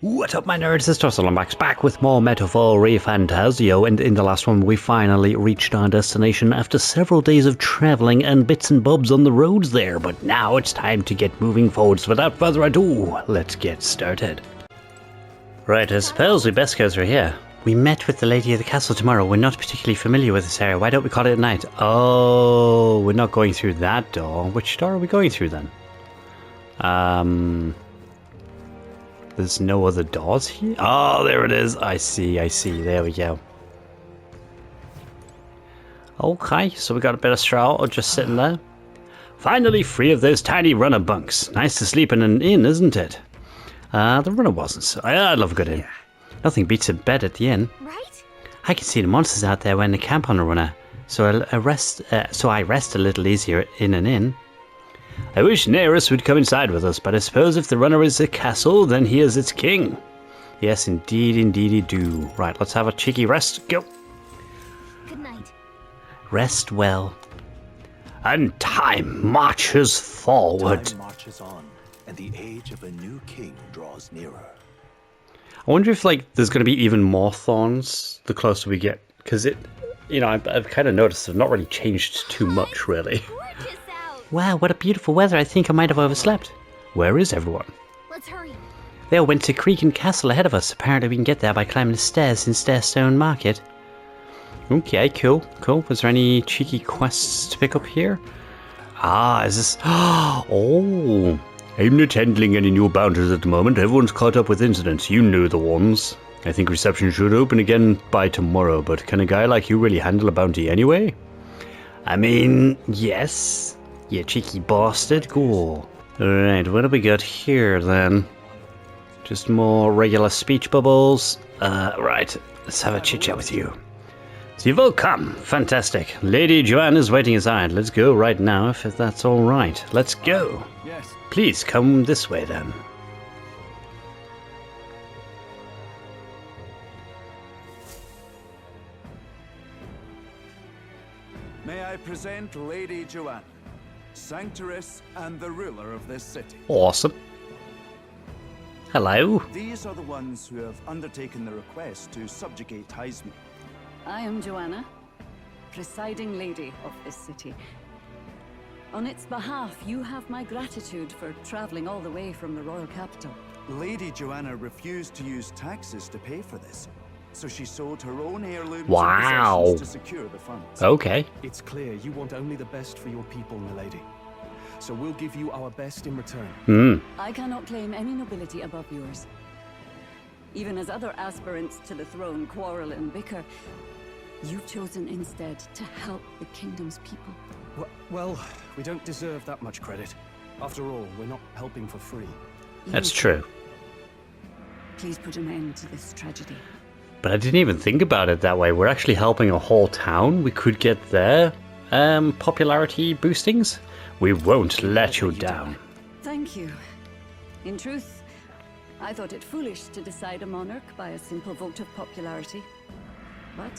What up, my nerds? It's ToastedLombax back with more Metaphor Fantazio, and in the last one we finally reached our destination after several days of travelling and bits and bobs on the roads there, but now it's time to get moving forward, so without further ado, let's get started. Right, I suppose we best go through here. We met with the lady of the castle tomorrow. We're not particularly familiar with this area. Why don't we call it at night? Oh, we're not going through that door. Which door are we going through then? There's no other doors here? Oh, there it is. I see. There we go. Okay, so we got a bit of straw or just sitting there. Finally free of those tiny runner bunks. Nice to sleep in an inn, isn't it? The runner wasn't so... I love a good inn. Nothing beats a bed at the inn. Right? I can see the monsters out there when they camp on a runner, so I rest a little easier in an inn. I wish Nereus would come inside with us, but I suppose if the runner is a castle, then he is its king. Yes, indeedy do. Right, let's have a cheeky rest. Go. Good night. Rest well. And time marches forward. Time marches on, and the age of a new king draws nearer. I wonder if, like, there's going to be even more thorns the closer we get, because it, you know, I've kind of noticed they've not really changed too much, really. Wow, what a beautiful weather. I think I might have overslept. Where is everyone? Let's hurry. They all went to Creek Castle ahead of us. Apparently we can get there by climbing the stairs in Stairstone Market. Okay, cool. Was there any cheeky quests to pick up here? Ah, is this... Oh! I'm not handling any new bounties at the moment. Everyone's caught up with incidents. You know the ones. I think reception should open again by tomorrow, but can a guy like you really handle a bounty anyway? I mean, yes. You cheeky bastard. Cool. Alright, what do we got here then? Just more regular speech bubbles. Right, let's have a chit chat with you. So you've all come. Fantastic. Lady Joanne is waiting inside. Let's go right now if that's alright. Let's go. Yes. Please come this way then. May I present Lady Joanne, Sanctoress and the ruler of this city. Awesome. Hello. These are the ones who have undertaken the request to subjugate Heisme. I am Joanna, presiding lady of this city. On its behalf, you have my gratitude for traveling all the way from the royal capital. Lady Joanna refused to use taxes to pay for this, so she sold her own heirlooms Wow. and possessions to secure the funds. Okay. It's clear you want only the best for your people, milady. So we'll give you our best in return. I cannot claim any nobility above yours. Even as other aspirants to the throne quarrel and bicker, you've chosen instead to help the kingdom's people. Well, we don't deserve that much credit. After all, we're not helping for free. That's true. Please put an end to this tragedy. But I didn't even think about it that way. We're actually helping a whole town. We could get their popularity boostings. We won't let you down. Thank you. In truth, I thought it foolish to decide a monarch by a simple vote of popularity. But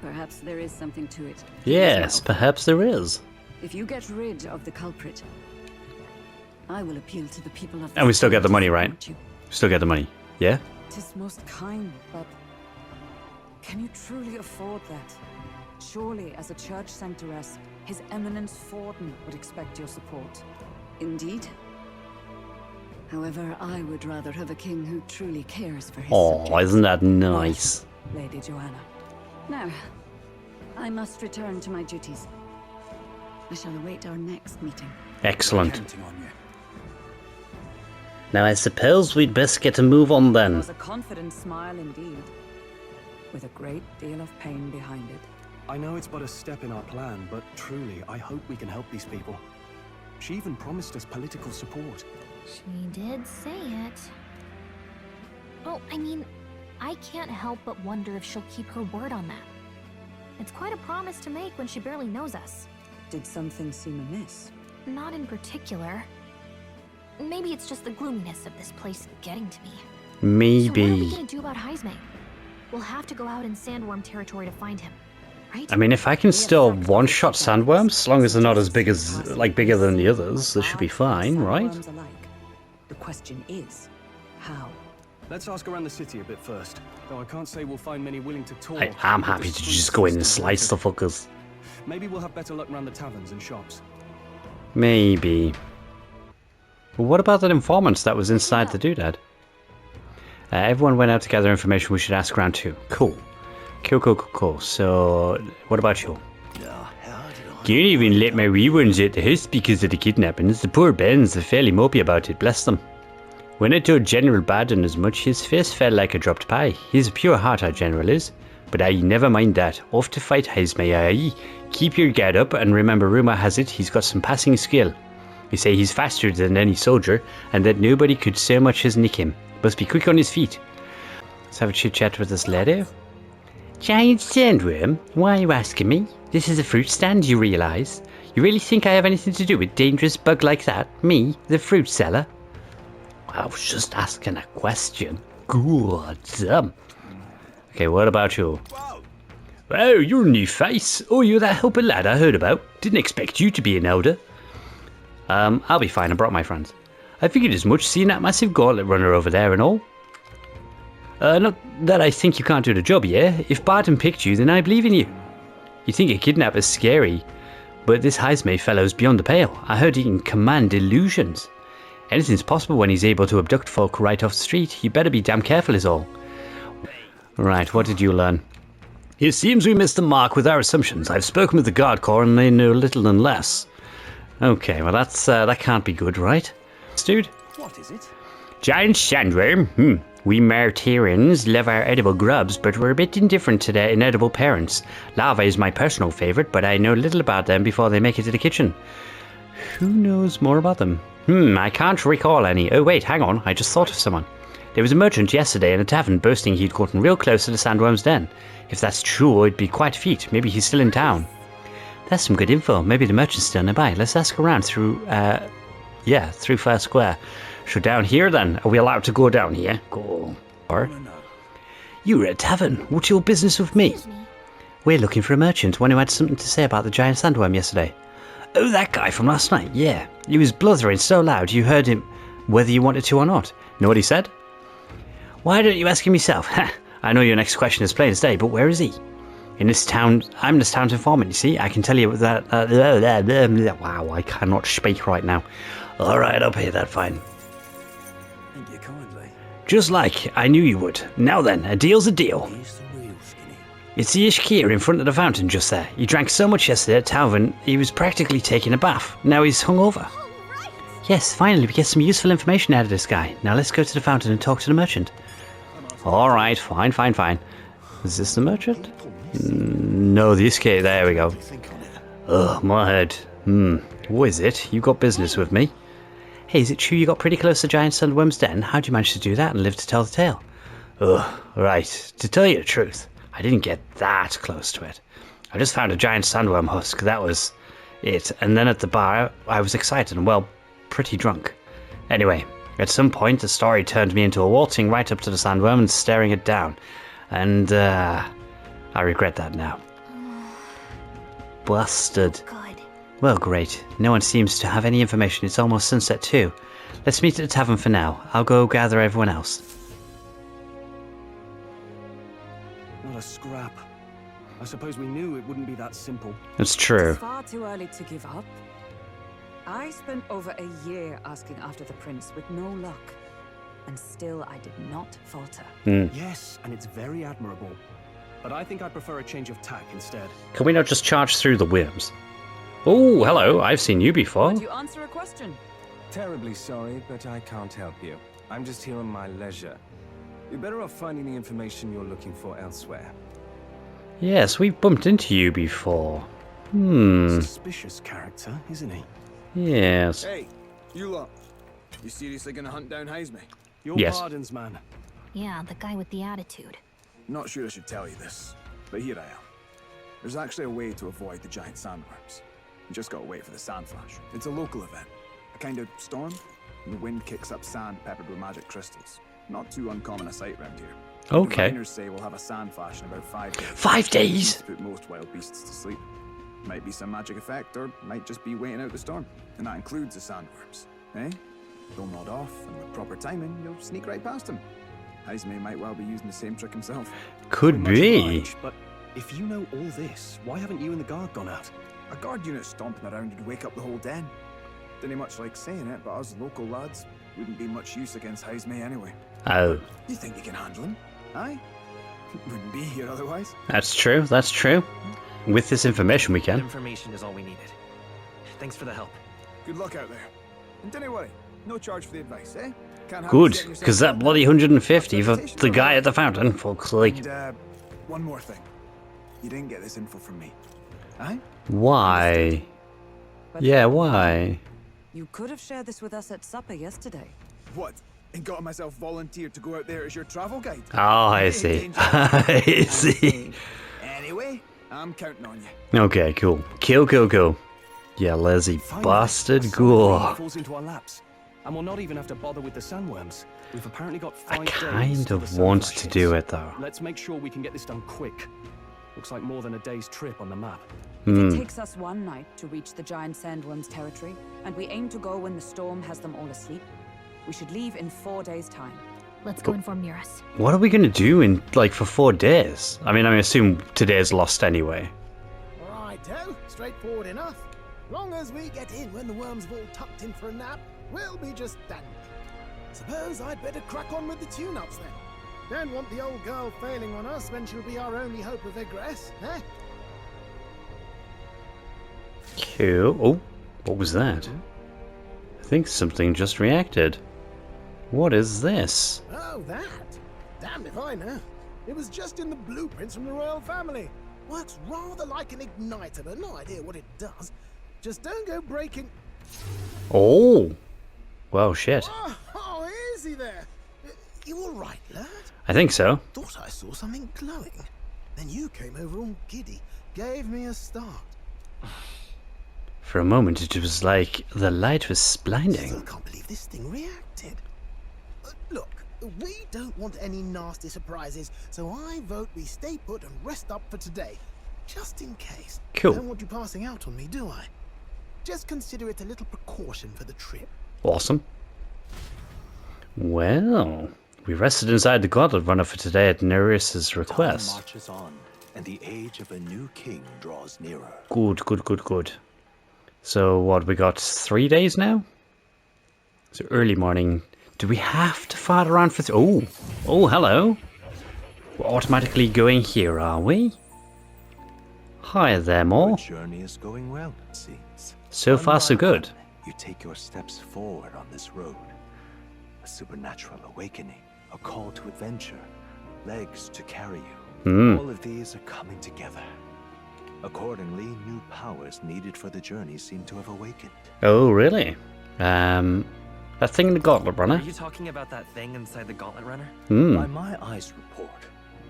perhaps there is something to it. Yes, perhaps there is. If you get rid of the culprit, I will appeal to the people of the And we still get the city money, to right? support you. Still get the money. Yeah? 'Tis most kind, but can you truly afford that? Surely, as a church sanctoress, His Eminence Forden would expect your support. Indeed. However, I would rather have a king who truly cares for his Oh, subjects. isn't that nice? Lady Joanna. Now, I must return to my duties. I shall await our next meeting. Excellent. Counting on you. Now I suppose we'd best get a move on It then. was a confident smile indeed, with a great deal of pain behind it. I know it's but a step in our plan, but truly, I hope we can help these people. She even promised us political support. She did say it. Well, I mean, I can't help but wonder if she'll keep her word on that. It's quite a promise to make when she barely knows us. Did something seem amiss? Not in particular. Maybe it's just the gloominess of this place getting to me. So what are we Maybe. gonna do about Heisme? We'll have to go out in Sandworm territory to find him, right? I mean, if I can still one-shot sandworms, as long as they're not as big as, like, bigger than the others, they should be fine, right? Sandworms alike. The question is, How? Let's ask around the city a bit first. Though I can't say we'll find many willing to talk. I am happy to just go in and slice the fuckers. Maybe we'll have better luck around the taverns and shops. Maybe. But what about that informant that was inside the doodad? Everyone went out to gather information. We should ask around too. Cool. Cool. So, what about you? Can't even let my wee ones at the house because of the kidnappings. The poor Bens are fairly mopey about it, bless them. When I told General Baden as much, his face fell like a dropped pie. He's a pure heart, our general is. But aye, never mind that. Off to fight, Heismay, aye. Keep your guard up, and remember, rumour has it he's got some passing skill. They say he's faster than any soldier, and that nobody could so much as nick him. Must be quick on his feet. Let's have a chit-chat with this lady. Giant sandworm? Why are you asking me? This is a fruit stand, you realise? You really think I have anything to do with dangerous bug like that? Me, the fruit seller? I was just asking a question. Good. Okay, what about you? Oh, you're a new face. Oh, you're that helper lad I heard about. Didn't expect you to be an elder. I'll be fine. I brought my friends. I figured as much, seeing that massive gauntlet runner over there and all. Not that I think you can't do the job, yeah? If Barton picked you, then I believe in you. You think a kidnapper's scary, but this Heismay fellow's beyond the pale. I heard he can command illusions. Anything's possible when he's able to abduct folk right off the street. You better be damn careful is all. Right, what did you learn? It seems we missed the mark with our assumptions. I've spoken with the Guard Corps and they know little and less. Okay, well that can't be good, right? Dude? What is it? Giant sandworm? We Martyrans love our edible grubs, but we're a bit indifferent to their inedible parents. Larvae is my personal favourite, but I know little about them before they make it to the kitchen. Who knows more about them? I can't recall any. Oh wait, hang on, I just thought of someone. There was a merchant yesterday in a tavern boasting he'd gotten real close to the sandworm's den. If that's true, it'd be quite a feat. Maybe he's still in town. That's some good info. Maybe the merchant's still nearby. Let's ask around through First Square. So down here then. Are we allowed to go down here? Go. Or you were at a tavern. What's your business with me? We're looking for a merchant, one who had something to say about the giant sandworm yesterday. Oh, that guy from last night, yeah. He was bluthering so loud you heard him whether you wanted to or not. Know what he said? Why don't you ask him yourself? I know your next question is plain as day, but where is he? In this town, I'm this town's informant, you see. I can tell you that... wow, I cannot speak right now. Alright, I'll pay that fine. Thank you kindly. Just like I knew you would. Now then, a deal's a deal. It's the Ishkir in front of the fountain just there. He drank so much yesterday at Tavern, he was practically taking a bath. Now he's hungover. Yes, finally we get some useful information out of this guy. Now let's go to the fountain and talk to the merchant. Alright, fine. Is this the merchant? No, the Ishkir, there we go. Ugh, my head. What is it? You got business with me? Hey, is it true you got pretty close to Giant Sandworm's den? How'd you manage to do that and live to tell the tale? Ugh, right. To tell you the truth, I didn't get that close to it. I just found a giant sandworm husk, that was it. And then at the bar, I was excited and, well, pretty drunk. Anyway, at some point, the story turned me into a waltzing right up to the sandworm and staring it down. And, I regret that now. Busted. God. Well, great. No one seems to have any information. It's almost sunset too. Let's meet at the tavern for now. I'll go gather everyone else. Not a scrap. I suppose we knew it wouldn't be that simple. It's true. It's far too early to give up. I spent over a year asking after the prince with no luck. And still I did not falter. Yes, and it's very admirable. But I think I prefer a change of tack instead. Can we not just charge through the worms? Oh, hello. I've seen you before. Would you answer a question? Terribly sorry, but I can't help you. I'm just here on my leisure. You're better off finding the information you're looking for elsewhere. Yes, we've bumped into you before. Suspicious character, isn't he? Yes. Hey, you lot. You seriously gonna hunt down Heismay? Your Yes. pardons, man. Yeah, the guy with the attitude. Not sure I should tell you this, but here I am. There's actually a way to avoid the giant sandworms. You just gotta wait for the sand flash. It's a local event. A kind of storm. And the wind kicks up sand peppered with magic crystals. Not too uncommon a sight round here. Okay. Diviners say we'll have a sand flash in about 5 days. 5 days? To put most wild beasts to sleep. Might be some magic effect, or might just be waiting out the storm. And that includes the sandworms, eh? They'll nod off, and with proper timing, you'll sneak right past him. Heismay might well be using the same trick himself. Could Very much be. obliged, but if you know all this, why haven't you and the guard gone out? A guard unit stomping around would wake up the whole den. Didn't much like saying it, but us local lads wouldn't be much use against Heismay anyway. Oh, You think you can handle him? Aye? Wouldn't be here otherwise. that's true. That's true. With this information, we That can. information is all we needed. Thanks for the help. Good luck out there. And don't worry, no charge for the advice, eh? Can't have Good, you setting yourself because that up bloody now. 150 for Reputation the guy alright. at the fountain, fuck's sake. And, one more thing. You didn't get this info from me. Aye? Why? But Yeah, why? you could have shared this with us at supper yesterday. What? And got myself volunteered to go out there as your travel guide? Oh, I Hey, see. danger. I see. Anyway, I'm counting on you. Okay, cool. Cool. Yeah, lazy Finally, bastard. a summer Go. rain falls into our laps, and we'll not even have to bother with the sandworms. We've apparently got 5 I days kind till of the want sandflash to hits. do it though. Let's make sure we can get this done quick. Looks like more than a day's trip on the map. It Hmm. takes us one night to reach the giant sandworm's territory, and we aim to go when the storm has them all asleep. We should leave in 4 days' time. Let's go inform Nearest. What are we gonna do in like for 4 days? I mean, I assume today's lost anyway. Righto, straightforward enough. Long as we get in when the worms have all tucked in for a nap, we'll be just dandy. Suppose I'd better crack on with the tune-ups then. Don't want the old girl failing on us when she'll be our only hope of egress, eh? Cool. Oh, what was that? I think something just reacted. What is this? Oh, that? Damned if I know. It was just in the blueprints from the royal family. Works rather like an igniter, but no idea what it does. Just don't go breaking... Oh. Well, shit. Oh, is he there? You all right, lad? I think so. Thought I saw something glowing. Then you came over all giddy, gave me a start. For a moment, it was like the light was Still blinding. can't believe this thing reacted. Look, we don't want any nasty surprises, so I vote we stay put and rest up for today. Just in case. Cool. Don't want you passing out on me, do I? Just consider it a little precaution for the trip. Awesome. Well, we rested inside the Gauntlet Runner for today at Nereus's request. Time marches on, and the age of a new king draws nearer. Good. So what, we got 3 days now? So early morning. Do we have to fart around for... Oh, hello. We're automatically going here, are we? Hi there, Your Maw. journey is going well, it seems. So One far, so by good. one, you take your steps forward on this road. A supernatural awakening, a call to adventure, legs to carry you. All of these are coming together. Accordingly, new powers needed for the journey seem to have awakened. Oh, really? That thing in the Gauntlet Are Runner? you talking about that thing inside the Gauntlet Runner? By my eyes report,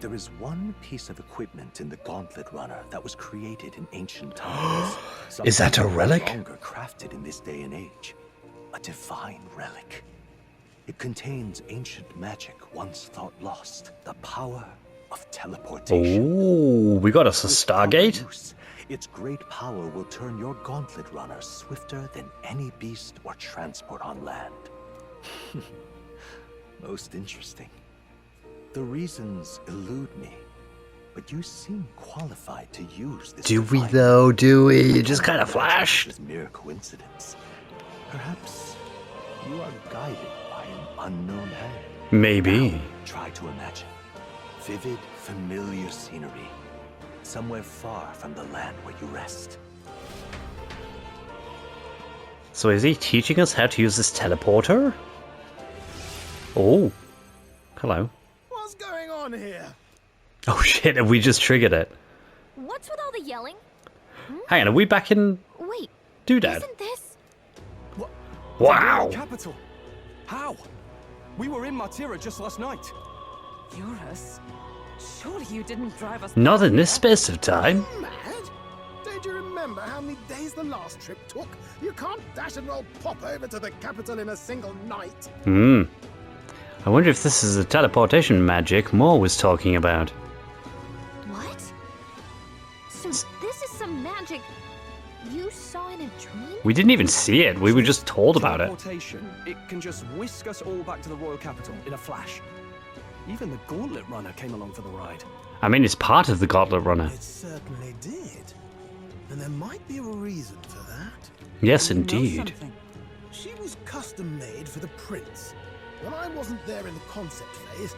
there is one piece of equipment in the Gauntlet Runner that was created in ancient times. Is that a Something no relic? longer crafted in this day and age. A divine relic. It contains ancient magic once thought lost. The power of teleportation. Oh, we got us a Without Stargate? use, its great power will turn your Gauntlet Runner swifter than any beast or transport on land. Most interesting. The reasons elude me, but you seem qualified to use this. Do we divine though? Do we? It just I kind of imagine flashed. this is mere coincidence. Perhaps you are guided by an unknown hand. Maybe. Now, try to imagine vivid, familiar scenery, somewhere far from the land where you rest. So is he teaching us how to use this teleporter? Oh. Hello. What's going on here? Oh shit, have we just triggered it? What's with all the yelling? Hang on, are we back in Wait, Doodad? isn't this... Wow! Capital! How? We were in Martira just last night. Eurus? Surely you didn't drive us... Not in this space of time. Mad? Don't you remember how many days the last trip took? You can't dash and roll pop over to the capital in a single night. I wonder if this is the teleportation magic Moore was talking about. What? So this is some magic You saw in a dream? We didn't even see it. We were just told about it. Teleportation. It can just whisk us all back to the royal capital in a flash. Even the Gauntlet Runner came along for the ride. I mean, it's part of the Gauntlet Runner. It certainly did. And there might be a reason for that. Yes, You know indeed. something? She was custom made for the prince. When I wasn't there in the concept phase,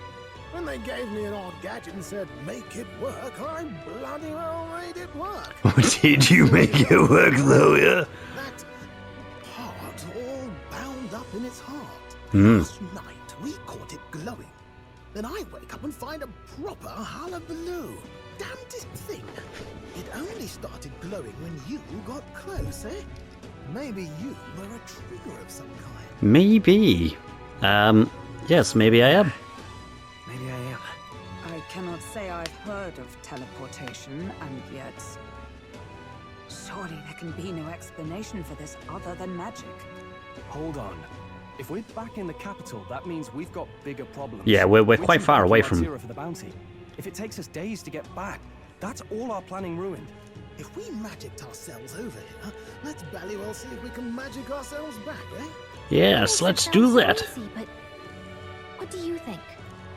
when they gave me an odd gadget and said, make it work, I bloody well made it work. Did you make it work though, yeah? That part all bound up in its heart. Hmm. Last night, we caught it glowing. Then I wake up and find a proper hullabaloo. Damnedest thing. It only started glowing when you got close, eh? Maybe you were a trigger of some kind. Maybe. Yes, maybe I am. Maybe I am. I cannot say I've heard of teleportation, and yet... Surely there can be no explanation for this other than magic. Hold on. If we're back in the capital, that means we've got bigger problems. Yeah, we're We quite can far go to away from... Artira for the bounty. If it takes us days to get back, that's all our planning ruined. If we magicked ourselves over here, let's bally well see if we can magic ourselves back, eh? Yes, Yes, let's it do sounds that. easy, but what do you think?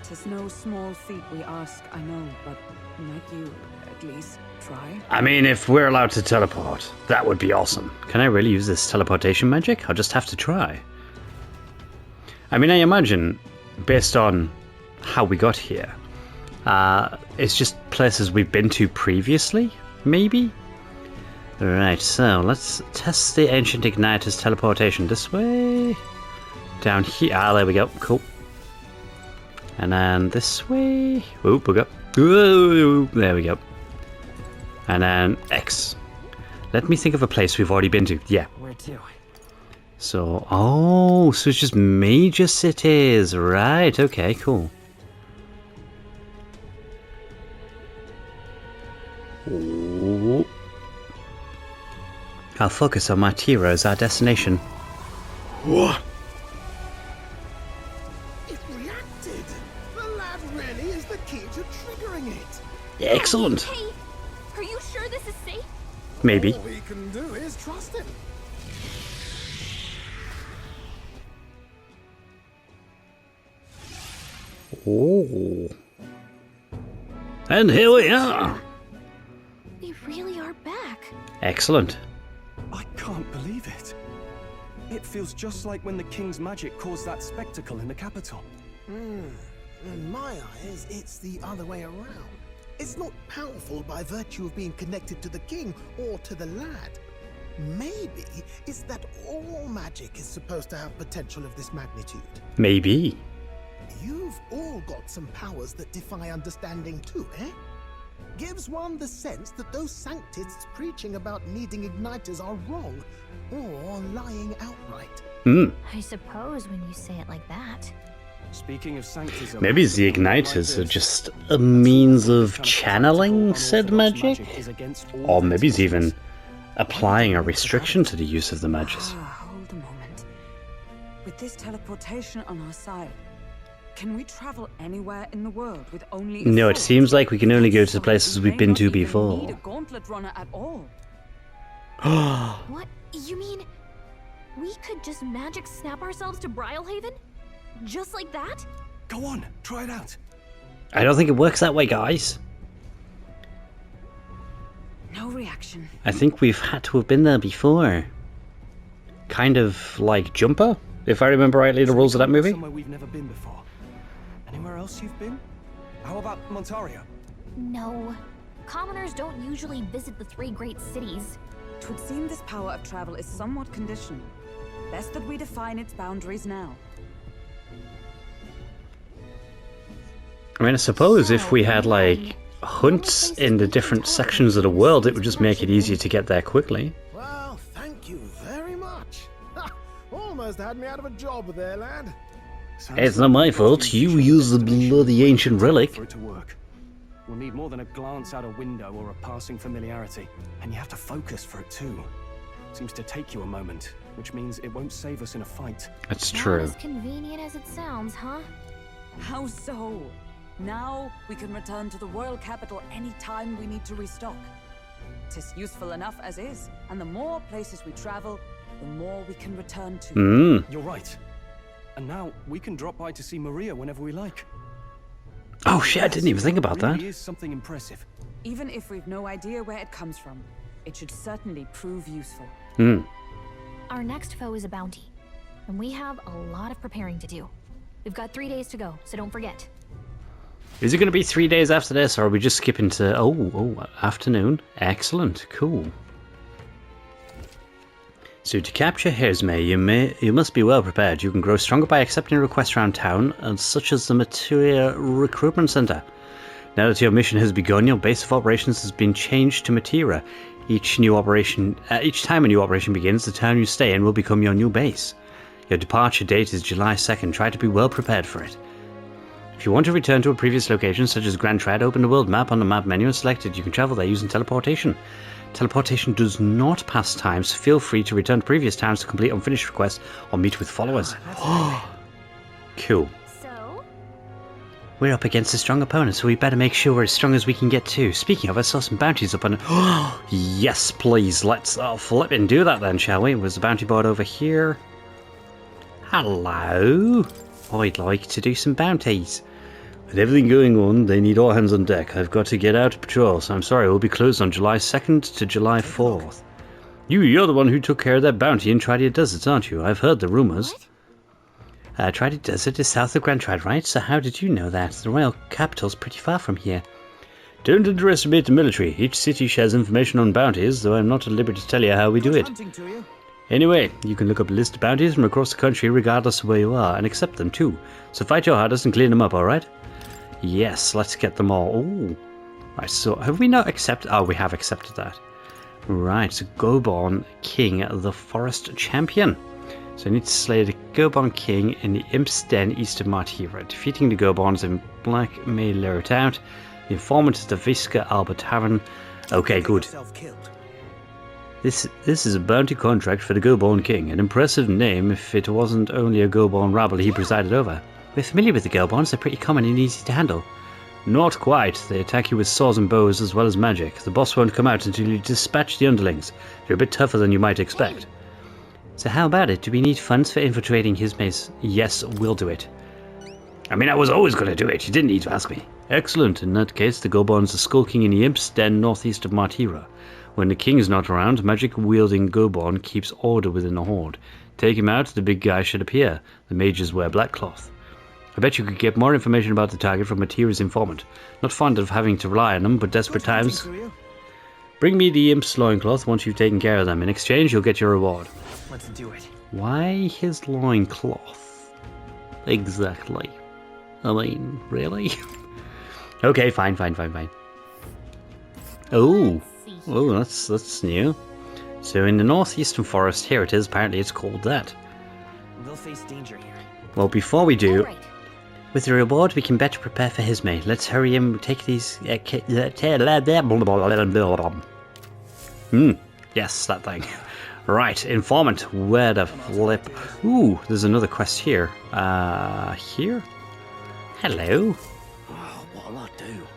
'Tis no small feat we ask, I know, but might you at least try? I mean, if we're allowed to teleport, that would be awesome. Can I really use this teleportation magic? I'll just have to try. I mean, I imagine, based on how we got here, it's just places we've been to previously, maybe? Right, so let's test the Ancient Igniter's teleportation this way. Down here. Ah, there we go. Cool. And then this way. Oop, we go. Whoa, there we go. And then X. Let me think of a place we've already been to. Yeah. Where to? So, oh, so it's just major cities. Right, okay, cool. Ooh. I'll focus on Artira as our destination. Whoa. It reacted! The lad really is the key to triggering it! Excellent. Hey, are you sure this is safe? Maybe. All we can do is trust him. Oh. And here we are. We really are back. Excellent. I can't believe it. It feels just like when the king's magic caused that spectacle in the capital. In my eyes, it's the other way around. It's not powerful by virtue of being connected to the king or to the lad. Maybe it's that all magic is supposed to have potential of this magnitude. Maybe. You've all got some powers that defy understanding too, eh? Gives one the sense that those sanctists preaching about needing igniters are wrong, or lying outright. I suppose when you say it like that. Speaking of sanctism, Maybe the igniters are just a means of channeling said magic? Or maybe it's even applying a restriction to the use of the magus. Hold a moment. With this teleportation on our side, can we travel anywhere in the world with only a No, it sword? seems like we can only go to the places We we've may been not to even before. need a gauntlet runner at all. What? You mean we could just magic snap ourselves to Brialhaven? Just like that? Go on, try it out. I don't think it works that way, guys. No reaction. I think we've had to have been there before. Kind of like Jumper, if I remember rightly the rules of that movie. Somewhere we've never been before. Anywhere else you've been? How about Montaria? No. Commoners don't usually visit the 3 great cities. 'Twould seem this power of travel is somewhat conditional. Best that we define its boundaries now. I mean, I suppose if we had, like, hunts in the different sections of the world, it would just make it easier to get there quickly. Well, thank you very much. Ha! Almost had me out of a job there, lad. It's not my fault. You use the bloody ancient relic. For it to work. We'll need more than a glance out a window or a passing familiarity. And you have to focus for it too. Seems to take you a moment, which means it won't save us in a fight. That's Not true. as convenient as it sounds, huh? How so? Now we can return to the royal capital any time we need to restock. 'Tis useful enough as is, and the more places we travel, the more we can return to. You're right. And now we can drop by to see Maria whenever we like. Oh shit, I didn't even think about that. Really is something impressive. Even if we've no idea where it comes from, it should certainly prove useful. Our next foe is a bounty, and we have a lot of preparing to do. We've got 3 days to go, so don't forget. Is it going to be 3 days after this, or are we just skipping to... Oh, afternoon. Excellent. Cool. So to capture Hesme, you must be well prepared. You can grow stronger by accepting requests around town, such as the Materia Recruitment Center. Now that your mission has begun, your base of operations has been changed to Materia. Each time a new operation begins, the town you stay in will become your new base. Your departure date is July 2nd. Try to be well prepared for it. If you want to return to a previous location, such as Grand Trad, open the world map on the map menu and select it. You can travel there using teleportation. Teleportation does not pass time, so feel free to return to previous towns to complete unfinished requests or meet with followers. Cool. So? We're up against a strong opponent, so we better make sure we're as strong as we can get too. Speaking of, I saw some bounties up on... Yes, please. Let's flip and do that then, shall we? Was the bounty board over here? Hello? I'd like to do some bounties. With everything going on, they need all hands on deck. I've got to get out to patrol, so I'm sorry, we'll be closed on July 2nd to July 4th. You're the one who took care of that bounty in Tridia Desert, aren't you? I've heard the rumours. Tridia Desert is south of Grand Trad, right? So how did you know that? The royal capital's pretty far from here. Don't underestimate the military. Each city shares information on bounties, though I'm not at liberty to tell you how we do it. Anyway, you can look up a list of bounties from across the country regardless of where you are, and accept them too. So fight your hardest and clean them up, alright? Yes, let's get them all. Ooh. Right, so have we not accepted... Oh, we have accepted that. Right, so Goborn King, the Forest Champion. So I need to slay the Goborn King in the Imp's Den east of Martira. Defeating the Goborns in Black may lure it out. The informant is the Visca Alba Tavern. Okay, good. This is a bounty contract for the Goborn King. An impressive name if it wasn't only a Goborn rabble he presided over. We're familiar with the Goborns, they're pretty common and easy to handle. Not quite. They attack you with swords and bows as well as magic. The boss won't come out until you dispatch the underlings. They're a bit tougher than you might expect. So how about it? Do we need funds for infiltrating his maze? Yes, we'll do it. I mean, I was always going to do it. You didn't need to ask me. Excellent. In that case, the Goborns are skulking in the Imp's Den northeast of Martira. When the king is not around, magic-wielding Goborn keeps order within the horde. Take him out, the big guy should appear. The mages wear black cloth. I bet you could get more information about the target from Matira's informant. Not fond of having to rely on them, but desperate times. Bring me the Imp's loincloth once you've taken care of them. In exchange, you'll get your reward. Let's do it. Why his loincloth? Exactly. I mean, really? Okay, fine. Oh, that's new. So in the northeastern forest, here it is. Apparently it's called that. We'll face danger here. Well, before we do... Right. With the reward, we can better prepare for Hesme. Let's hurry and take these... Yes, that thing. Right, informant. Where the flip... Ooh, there's another quest here. Here? Hello? What'll I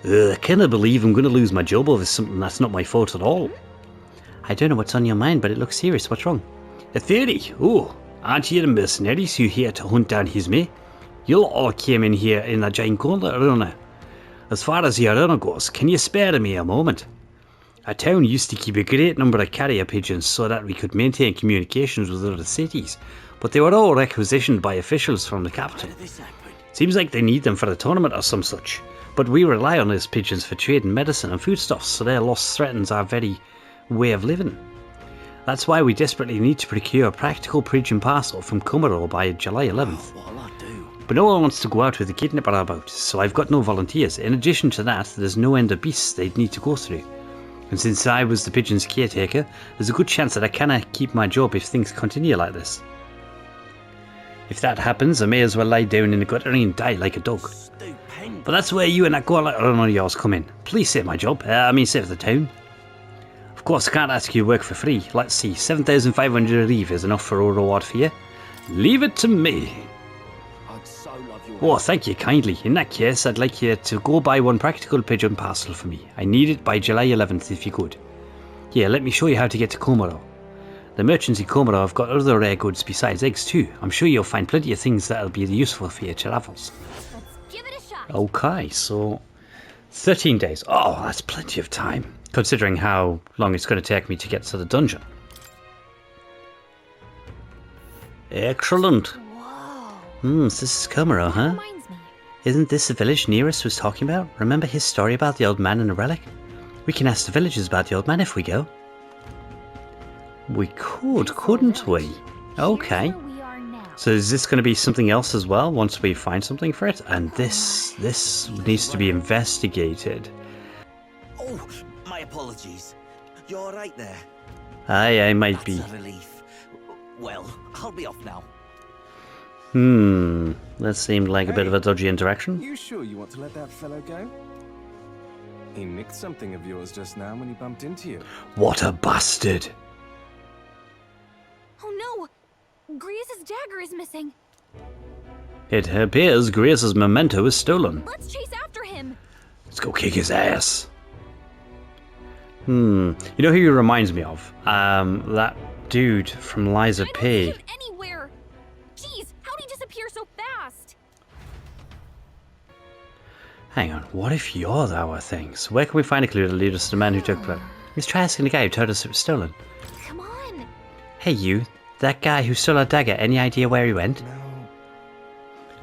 do? I cannot believe I'm going to lose my job over something that's not my fault at all. I don't know what's on your mind, but it looks serious. What's wrong? A theory. Oh, aren't you the mercenaries who are here to hunt down Hesme? You all came in here in a giant runner. As far as your runner goes, can you spare me a moment? Our town used to keep a great number of carrier pigeons so that we could maintain communications with other cities, but they were all requisitioned by officials from the capital. Seems like they need them for a tournament or some such, but we rely on those pigeons for trade and medicine and foodstuffs, so their loss threatens our very way of living. That's why we desperately need to procure a practical pigeon parcel from Kumaro by July 11th. But no one wants to go out with a kidnapper about, so I've got no volunteers. In addition to that, there's no end of beasts they'd need to go through. And since I was the pigeon's caretaker, there's a good chance that I cannot keep my job if things continue like this. If that happens, I may as well lie down in the gutter and die like a dog. But that's where you and that girl of yours come in. Please save my job. Save the town. Of course, I can't ask you to work for free. Let's see, 7,500 reeve is enough for a reward for you. Leave it to me. Oh, thank you kindly. In that case, I'd like you to go buy one practical pigeon parcel for me. I need it by July 11th if you could. Yeah, let me show you how to get to Komoro. The merchants in Komoro have got other rare goods besides eggs too. I'm sure you'll find plenty of things that'll be useful for your travels. Let's give it a shot. Okay, so 13 days. Oh, that's plenty of time, considering how long it's going to take me to get to the dungeon. Excellent. Whoa. So this is Komoro, huh? Reminds me. Isn't this the village Nearest was talking about? Remember his story about the old man and the relic? We can ask the villagers about the old man if we go. We could, couldn't we? Okay. Here's where we are now. So is this going to be something else as well once we find something for it? And this needs to be investigated. Oh, my apologies. You're all right there. I might be. That's a relief. Well, I'll be off now. That seemed like a bit of a dodgy interaction. You sure you want to let that fellow go? He nicked something of yours just now when he bumped into you. What a bastard! Oh no! Gria's dagger is missing. It appears Gria's memento is stolen. Let's chase after him. Let's go kick his ass. You know who he reminds me of? That dude from Liza I don't P. see him anywhere. Jeez, how'd he disappear so fast? Hang on, what if you're our things? Where can we find a clue to lead us to the man who took it? Let's try asking the guy who told us it was stolen. Come on. Hey you, that guy who stole our dagger, any idea where he went? No.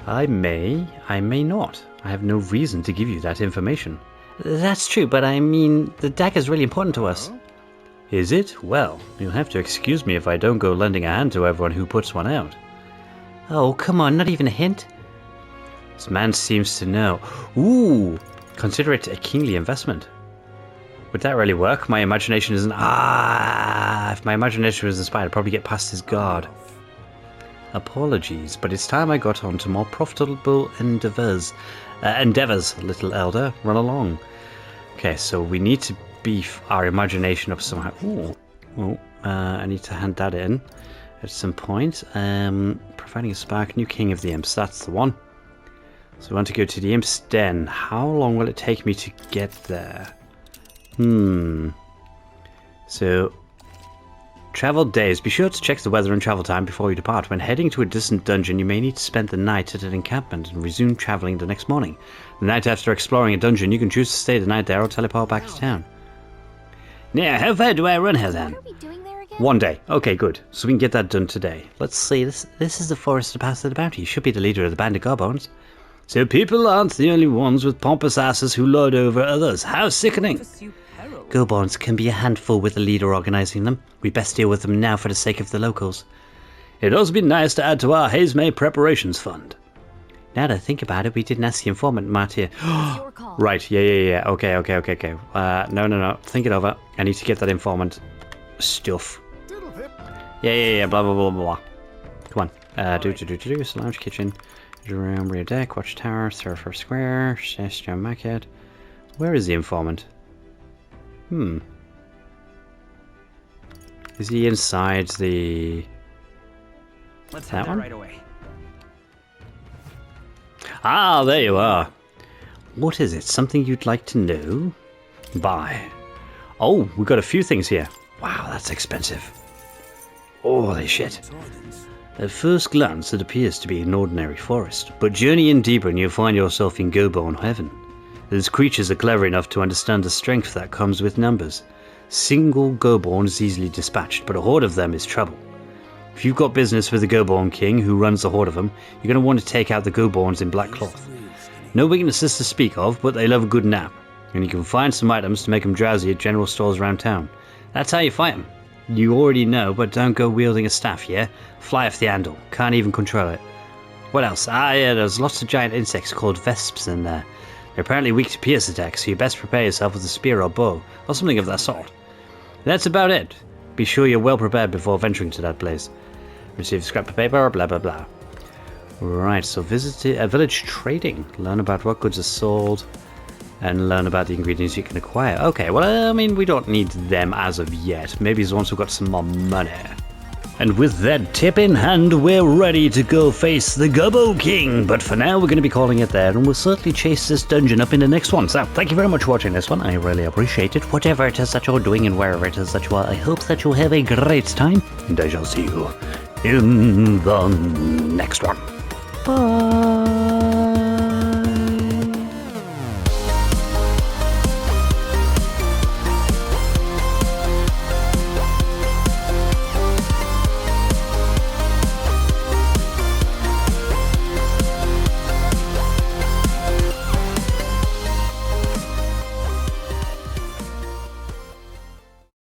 I may not. I have no reason to give you that information. That's true, but I mean, the dagger's really important to us. Is it? Well, you'll have to excuse me if I don't go lending a hand to everyone who puts one out. Oh, come on, not even a hint? This man seems to know. Ooh, consider it a kingly investment. Would that really work? My imagination isn't... if my imagination was inspired, I'd probably get past his guard. Apologies, but it's time I got on to more profitable endeavors. Little elder, run along. Okay, so we need to beef our imagination up somehow. Ooh. I need to hand that in at some point. Providing a spark, new king of the imps, that's the one. So we want to go to the imp's den. How long will it take me to get there? So, travel days. Be sure to check the weather and travel time before you depart. When heading to a distant dungeon, you may need to spend the night at an encampment and resume traveling the next morning. The night after exploring a dungeon, you can choose to stay the night there or teleport back to town. Now, how far do I run here then? What are we doing there again? One day. Okay, good. So we can get that done today. Let's see. This is the forest of Pass of the Bounty. You should be the leader of the band of Gorbones. So people aren't the only ones with pompous asses who lord over others. How sickening! Gorbones can be a handful with the leader organising them. We best deal with them now for the sake of the locals. It'd also be nice to add to our Haze May preparations fund. Now that I think about it, we didn't ask the informant, Martia. Your call. Right, yeah. Okay. No. Think it over. I need to get that informant stuff. Yeah, blah, blah. Come on. Do. Lounge, kitchen, room, rear deck, watchtower, surfer square, Shesham market. Where is the informant? Is he inside the... Let's that head there one? right away. Ah, there you are. What is it? Something you'd like to know? Buy. Oh, we've got a few things here. Wow, that's expensive. Holy shit. At first glance, it appears to be an ordinary forest, but journey in deeper and you'll find yourself in Goborn heaven. These creatures are clever enough to understand the strength that comes with numbers. Single Goborn is easily dispatched, but a horde of them is trouble. If you've got business with the Goborn king who runs a horde of them, you're going to want to take out the Goborns in black cloth. No weaknesses to speak of, but they love a good nap, and you can find some items to make them drowsy at general stores around town. That's how you fight them. You already know, but don't go wielding a staff, yeah? Fly off the handle. Can't even control it. What else? Yeah, there's lots of giant insects called vesps in there. They're apparently weak to pierce attacks, so you best prepare yourself with a spear or bow, or something of that sort. That's about it. Be sure you're well prepared before venturing to that place. Receive scrap of paper, blah blah blah. Right, so visit a village trading. Learn about what goods are sold, and learn about the ingredients you can acquire. Okay, well, I mean, we don't need them as of yet. Maybe it's once we've got some more money. And with that tip in hand, we're ready to go face the Gobbo King. But for now, we're going to be calling it there, and we'll certainly chase this dungeon up in the next one. So, thank you very much for watching this one. I really appreciate it. Whatever it is that you're doing and wherever it is that you are, I hope that you'll have a great time. And I shall see you in the next one. Bye.